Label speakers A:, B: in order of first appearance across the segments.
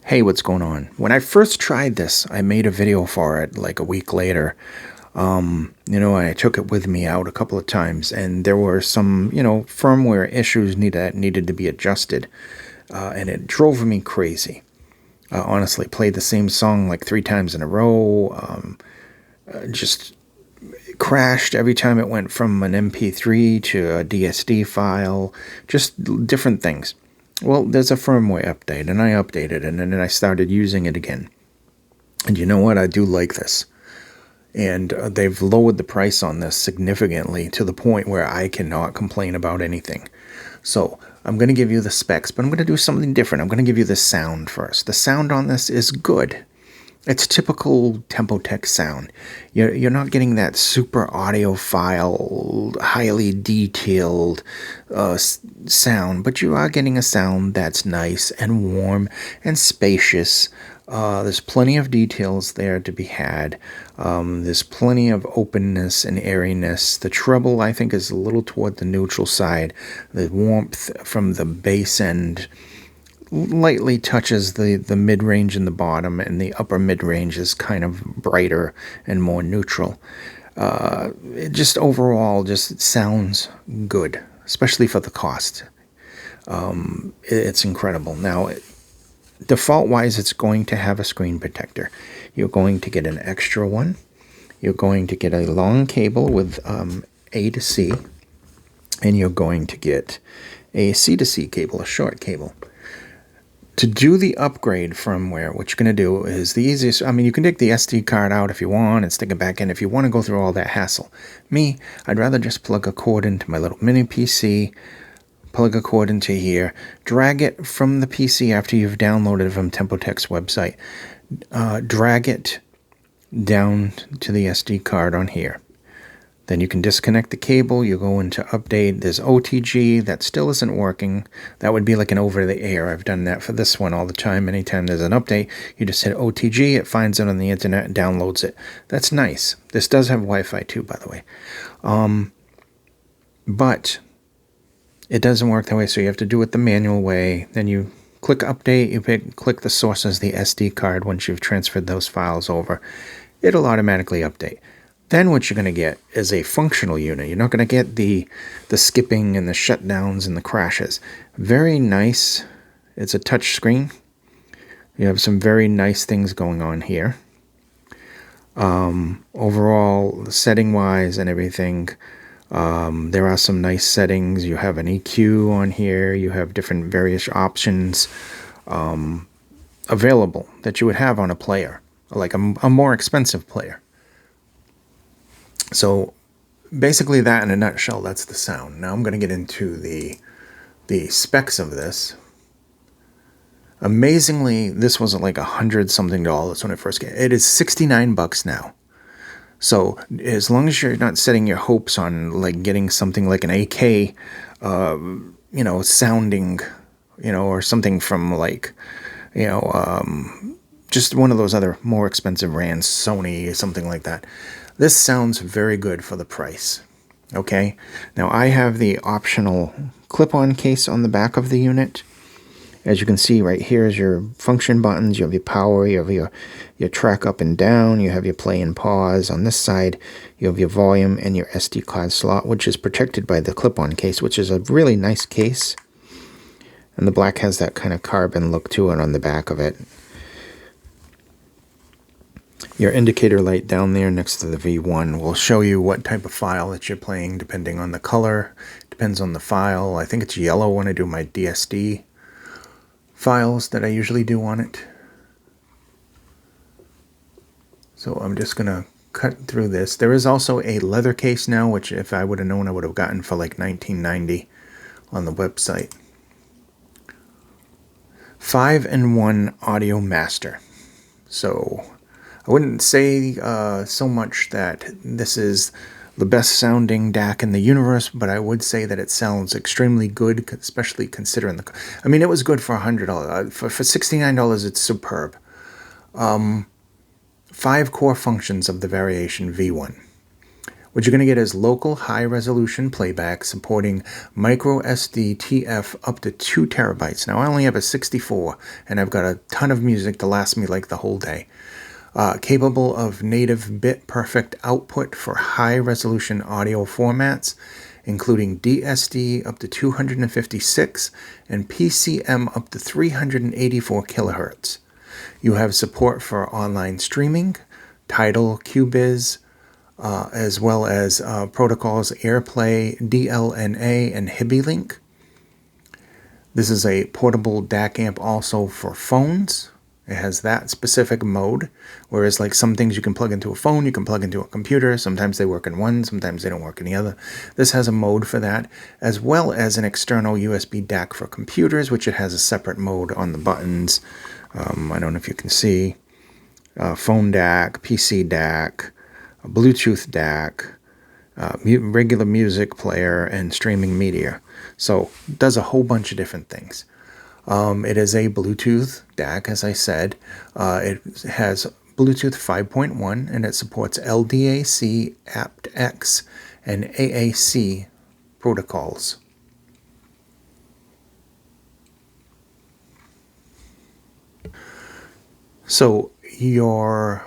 A: Hey, what's going on? When I first tried this, I made a video for it like a week later. I took it with me out a couple of times, and there were some, firmware issues that needed to be adjusted, and it drove me crazy. Honestly, played the same song like 3 times in a row. Just crashed every time it went from an MP3 to a DSD file. Just different things. Well, there's a firmware update, and I updated it, and then I started using it again. And you know what? I do like this. And they've lowered the price on this significantly to the point where I cannot complain about anything. So I'm going to give you the specs, but I'm going to do something different. I'm going to give you the sound first. The sound on this is good. It's typical TempoTec sound. You're not getting that super audiophile, highly detailed sound, but you are getting a sound that's nice and warm and spacious. There's plenty of details there to be had. There's plenty of openness and airiness. The treble, I think, is a little toward the neutral side. The warmth from the bass end lightly touches the mid-range in the bottom, and the upper mid-range is kind of brighter and more neutral. It just overall just sounds good, especially for the cost. It's incredible. Now, default-wise, it's going to have a screen protector. You're going to get an extra one. You're going to get a long cable with A to C, and you're going to get a C to C cable, a short cable. To do the upgrade firmware, what you're going to do is the easiest. I mean, you can take the SD card out if you want and stick it back in if you want to go through all that hassle. Me, I'd rather just plug a cord into my little mini PC, plug a cord into here, drag it from the PC after you've downloaded it from TempoTec's website, drag it down to the SD card on here. Then you can disconnect the cable, you go into update, there's OTG, that still isn't working. That would be like an over-the-air. I've done that for this one all the time. Anytime there's an update, you just hit OTG, it finds it on the internet and downloads it. That's nice. This does have Wi-Fi too, by the way. But it doesn't work that way, so you have to do it the manual way. Then you click update, you click the source as the SD card once you've transferred those files over. It'll automatically update. Then what you're going to get is a functional unit. You're not going to get the skipping and the shutdowns and the crashes. Very nice. It's a touch screen. You have some very nice things going on here. Overall, setting-wise and everything, there are some nice settings. You have an EQ on here. You have different various options available that you would have on a player, like a more expensive player. So basically that in a nutshell, that's the sound. Now I'm going to get into the specs of this. Amazingly, this was like $100-something when I first got it. It is $69 now. So as long as you're not setting your hopes on like getting something like an AK, sounding, or something from like, just one of those other more expensive brands, Sony, something like that. This sounds very good for the price. Okay, now I have the optional clip-on case on the back of the unit. As you can see right here is your function buttons. You have your power, you have your track up and down, you have your play and pause. On this side, you have your volume and your SD card slot, which is protected by the clip-on case, which is a really nice case. And the black has that kind of carbon look to it on the back of it. Your indicator light down there next to the V1 will show you what type of file that you're playing depending on the color. Depends on the file. I think it's yellow when I do my DSD files that I usually do on it. So I'm just going to cut through this. There is also a leather case now, which if I would have known, I would have gotten for like $19.90 on the website. 5-in-1 audio master. So I wouldn't say so much that this is the best sounding DAC in the universe, but I would say that it sounds extremely good, especially considering it was good for $100. For $69, it's superb. 5 core functions of the Variation V1. What you're going to get is local high-resolution playback supporting micro SD TF up to 2 terabytes. Now, I only have a 64, and I've got a ton of music to last me like the whole day. Capable of native bit-perfect output for high-resolution audio formats, including DSD up to 256 and PCM up to 384 kilohertz. You have support for online streaming, Tidal, QBiz, as well as protocols AirPlay, DLNA, and HibiLink. This is a portable DAC amp also for phones. It has that specific mode, whereas like some things you can plug into a phone, you can plug into a computer. Sometimes they work in one, sometimes they don't work in the other. This has a mode for that, as well as an external USB DAC for computers, which it has a separate mode on the buttons. I don't know if you can see. Phone DAC, PC DAC, Bluetooth DAC, regular music player, and streaming media. So it does a whole bunch of different things. It is a Bluetooth DAC, as I said. It has Bluetooth 5.1, and it supports LDAC, aptX, and AAC protocols. So your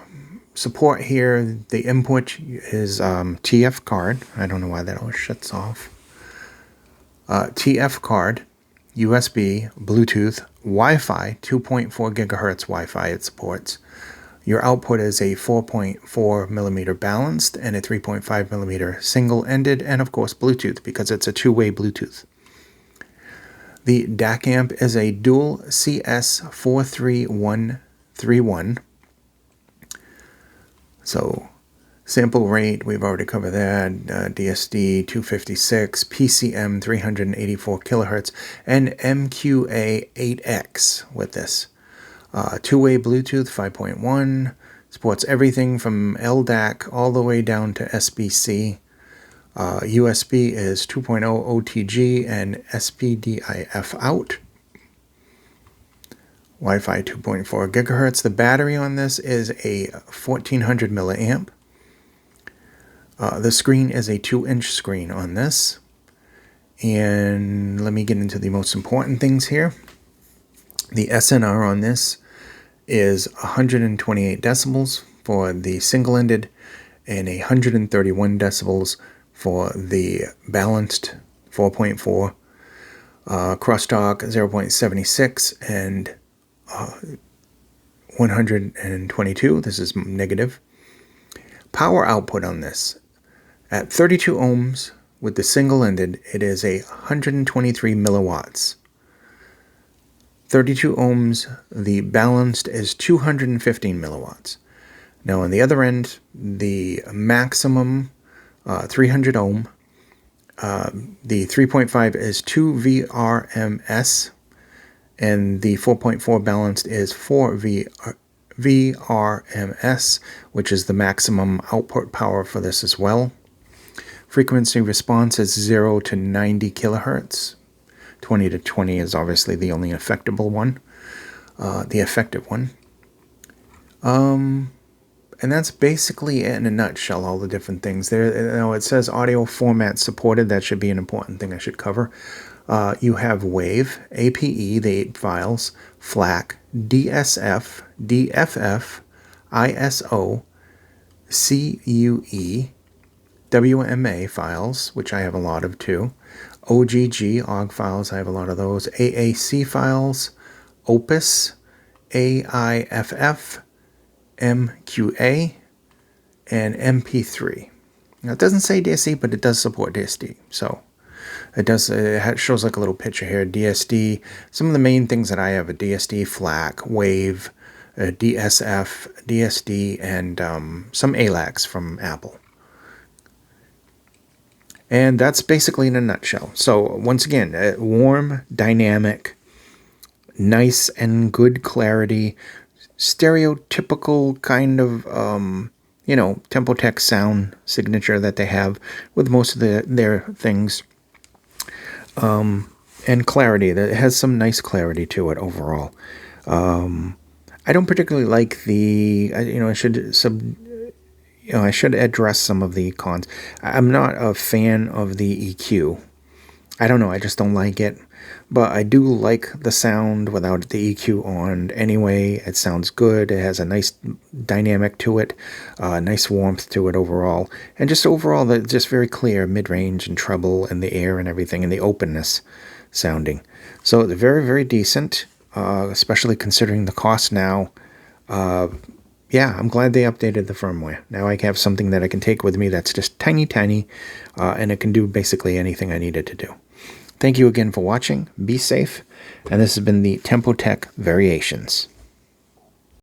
A: support here, the input is TF card. I don't know why that always shuts off. TF card, USB, Bluetooth, Wi-Fi, 2.4 gigahertz Wi-Fi it supports. Your output is a 4.4 millimeter balanced and a 3.5 millimeter single-ended, and of course Bluetooth because it's a two-way Bluetooth. The DAC amp is a dual CS43131. So sample rate, we've already covered that, DSD 256, PCM 384 kilohertz, and MQA8X with this. Two-way Bluetooth 5.1, supports everything from LDAC all the way down to SBC. USB is 2.0 OTG and SPDIF out. Wi-Fi 2.4 gigahertz. The battery on this is a 1400 milliamp. The screen is a 2-inch screen on this. And let me get into the most important things here. The SNR on this is 128 decibels for the single-ended and 131 decibels for the balanced 4.4. Crosstalk 0.76 and 122. This is negative. Power output on this at 32 ohms with the single-ended, it is a 123 milliwatts. 32 ohms, the balanced is 215 milliwatts. Now on the other end, the maximum 300 ohm, the 3.5 is 2 VRMS, and the 4.4 balanced is 4 VRMS, which is the maximum output power for this as well. Frequency response is 0 to 90 kilohertz. 20 to 20 is obviously the only effective one. And that's basically it in a nutshell, all the different things. There, it says audio format supported. That should be an important thing I should cover. You have WAVE, APE, the 8 files, FLAC, DSF, DFF, ISO, CUE, WMA files, which I have a lot of too, OGG, OGG files, I have a lot of those, AAC files, Opus, AIFF, MQA, and MP3. Now it doesn't say DSD, but it does support DSD, so it does. It shows like a little picture here. DSD. Some of the main things that I have are DSD, FLAC, WAVE, DSF, DSD, and some ALACs from Apple. And that's basically in a nutshell. So once again, warm, dynamic, nice and good clarity, stereotypical kind of TempoTec sound signature that they have with most of their things. And clarity, that has some nice clarity to it overall. I don't particularly like the, I should I should address some of the cons. I'm not a fan of the EQ. I don't know, I just don't like it. But I do like the sound without the EQ on anyway. It sounds good. It has a nice dynamic to it, nice warmth to it overall. And just overall, just very clear mid-range and treble and the air and everything and the openness sounding. So very, very decent, especially considering the cost now. Yeah, I'm glad they updated the firmware. Now I have something that I can take with me that's just tiny, tiny, and it can do basically anything I need it to do. Thank you again for watching. Be safe. And this has been the TempoTec Variations.